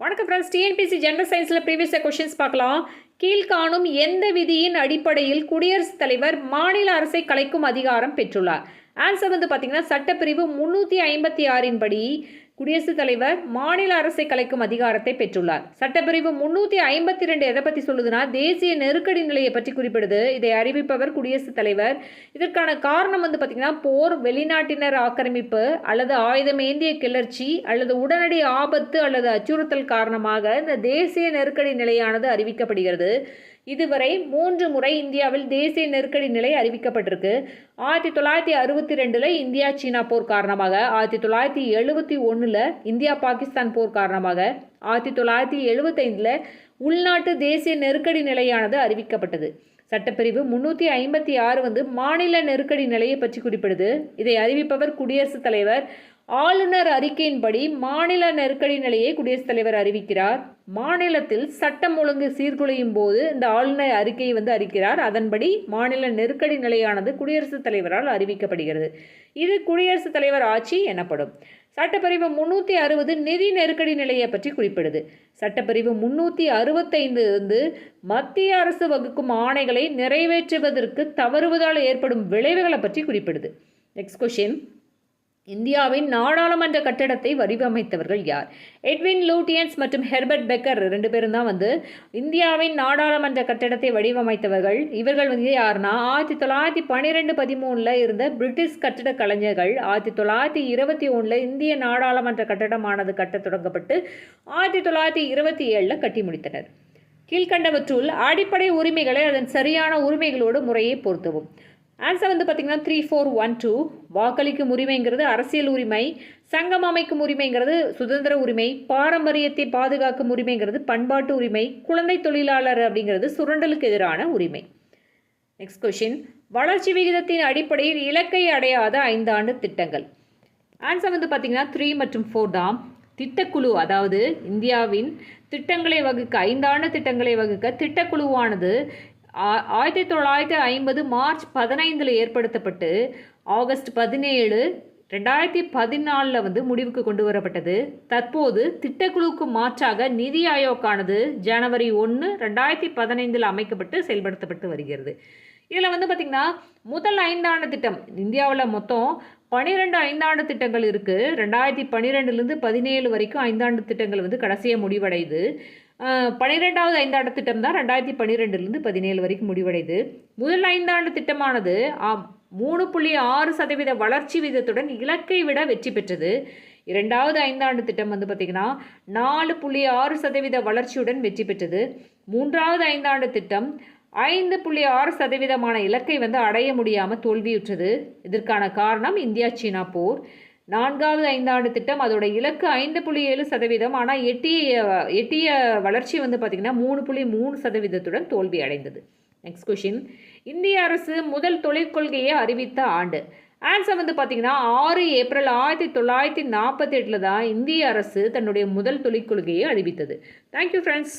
வணக்கம் friends. TNPSC general சயின்ஸில் previous questions பார்க்கலாம். கீழ்காணும் எந்த விதியின் அடிப்படையில் குடியரசுத் தலைவர் மாநில அரசை கலைக்கும் அதிகாரம் பெற்றுள்ளார்? ஆன்சர் பார்த்தீங்கன்னா சட்டப்பிரிவு 356 படி குடியரசுத் தலைவர் மாநில அரசை கலைக்கும் அதிகாரத்தை பெற்றுள்ளார். சட்டப்பிரிவு 352 எதை பற்றி சொல்லுதுன்னா தேசிய நெருக்கடி நிலையை பற்றி குறிப்பிடுது. இதை அறிவிப்பவர் குடியரசுத் தலைவர். இதற்கான காரணம் பார்த்தீங்கன்னா போர், வெளிநாட்டினர் ஆக்கிரமிப்பு அல்லது ஆயுதம் ஏந்திய கிளர்ச்சி அல்லது உடனடி ஆபத்து அல்லது அச்சுறுத்தல் காரணமாக இந்த தேசிய நெருக்கடி நிலையானது அறிவிக்கப்படுகிறது. இதுவரை 3 முறை இந்தியாவில் தேசிய நெருக்கடி நிலை அறிவிக்கப்பட்டிருக்கு. 1962 இந்தியா சீனா போர் காரணமாக, 1971 இந்தியா பாகிஸ்தான் போர் காரணமாக, 1975 உள்நாட்டு தேசிய நெருக்கடி நிலையானது அறிவிக்கப்பட்டது. சட்டப்பிரிவு 356 மாநில நெருக்கடி நிலையை பற்றி குறிப்பிடுது. இதை அறிவிப்பவர் குடியரசுத் தலைவர். ஆளுநர் அறிக்கையின்படி மாநில நெருக்கடி நிலையை குடியரசுத் தலைவர் அறிவிக்கிறார். மாநிலத்தில் சட்டம் ஒழுங்கு சீர்குலையும் போது இந்த ஆளுநர் அறிக்கையை அறிக்கிறார். அதன்படி மாநில நெருக்கடி நிலையானது குடியரசுத் தலைவரால் அறிவிக்கப்படுகிறது. இது குடியரசுத் தலைவர் ஆட்சி எனப்படும். சட்டப்பிரிவு 360 நிதி நெருக்கடி நிலையை பற்றி குறிப்பிடுது. சட்டப்பிரிவு 365 மத்திய அரசு வகுக்கும் ஆணைகளை நிறைவேற்றுவதற்கு தவறுவதால் ஏற்படும் விளைவுகளை பற்றி குறிப்பிடுது. Next question. இந்தியாவின் நாடாளுமன்ற கட்டடத்தை வடிவமைத்தவர்கள் யார்? எட்வின் லூட்டியன்ஸ் மற்றும் ஹெர்பர்ட் பெக்கர் 2 பேரும் தான் இந்தியாவின் நாடாளுமன்ற கட்டடத்தை வடிவமைத்தவர்கள். இவர்கள் யாருன்னா 1912-13 இருந்த பிரிட்டிஷ் கட்டட கலைஞர்கள் 1921 இந்திய நாடாளுமன்ற கட்டடமானது கட்டத் தொடங்கப்பட்டு 1927 கட்டி முடித்தனர். கீழ்கண்டவற்றுள் அடிப்படை உரிமைகளை அதன் சரியான உரிமைகளோடு முறையை பொருத்தவும். ஆன்சர் பார்த்தீங்கன்னா 3412. வாக்களிக்கும் உரிமைங்கிறது அரசியல் உரிமை, சங்கம் அமைக்கும் உரிமைங்கிறது சுதந்திர உரிமை, பாரம்பரியத்தை பாதுகாக்கும் உரிமைங்கிறது பண்பாட்டு உரிமை, குழந்தை தொழிலாளர் அப்படிங்கிறது சுரண்டலுக்கு எதிரான உரிமை. Next question. வளர்ச்சி விகிதத்தின் அடிப்படையில் இலக்கை அடையாத 5 ஆண்டு திட்டங்கள். ஆன்சர் பார்த்தீங்கன்னா 3 மற்றும் 4 தான். திட்டக்குழு, அதாவது இந்தியாவின் திட்டங்களை வகுக்க 5 ஆண்டு திட்டங்களை வகுக்க திட்டக்குழுவானது 1950 மார்ச் 15 ஏற்படுத்தப்பட்டு ஆகஸ்ட் 17, 2014 முடிவுக்கு கொண்டு வரப்பட்டது. தற்போது திட்டக்குழுவுக்கு மாற்றாக நிதி ஆயோக்கானது ஜனவரி 1, 2015 அமைக்கப்பட்டு செயல்படுத்தப்பட்டு வருகிறது. இதில் பார்த்திங்கன்னா முதல் 5 ஆண்டு திட்டம் இந்தியாவில் மொத்தம் 12 5ஆண்டு திட்டங்கள் இருக்குது. 2012 17 வரைக்கும் 5 ஆண்டு திட்டங்கள் கடைசியாக முடிவடையுது. 12வது 5ஆண்டு திட்டம் தான் 2012 17 வரைக்கும் முடிவடையுது. முதல் 5 ஆண்டு திட்டமானது 3.6% வளர்ச்சி வீதத்துடன் இலக்கை விட வெற்றி பெற்றது. 2வது 5 ஆண்டு திட்டம் பார்த்திங்கன்னா 4.6% வளர்ச்சியுடன் வெற்றி பெற்றது. 3வது 5 ஆண்டு திட்டம் 5.6% இலக்கை அடைய முடியாமல் தோல்வியுற்றது. இதற்கான காரணம் இந்தியா சீனா போர். 4வது 5 ஆண்டு திட்டம் அதோட இலக்கு 5.7%, ஆனால் எட்டிய வளர்ச்சி பார்த்திங்கன்னா 3.3% தோல்வி அடைந்தது. Next question. இந்திய அரசு முதல் தொழிற்கொள்கையை அறிவித்த ஆண்டு. ஆன்சர் பார்த்திங்கன்னா 6 ஏப்ரல் 1948 தான் இந்திய அரசு தன்னுடைய முதல் தொழிற்கொள்கையை அறிவித்தது. Thank you friends.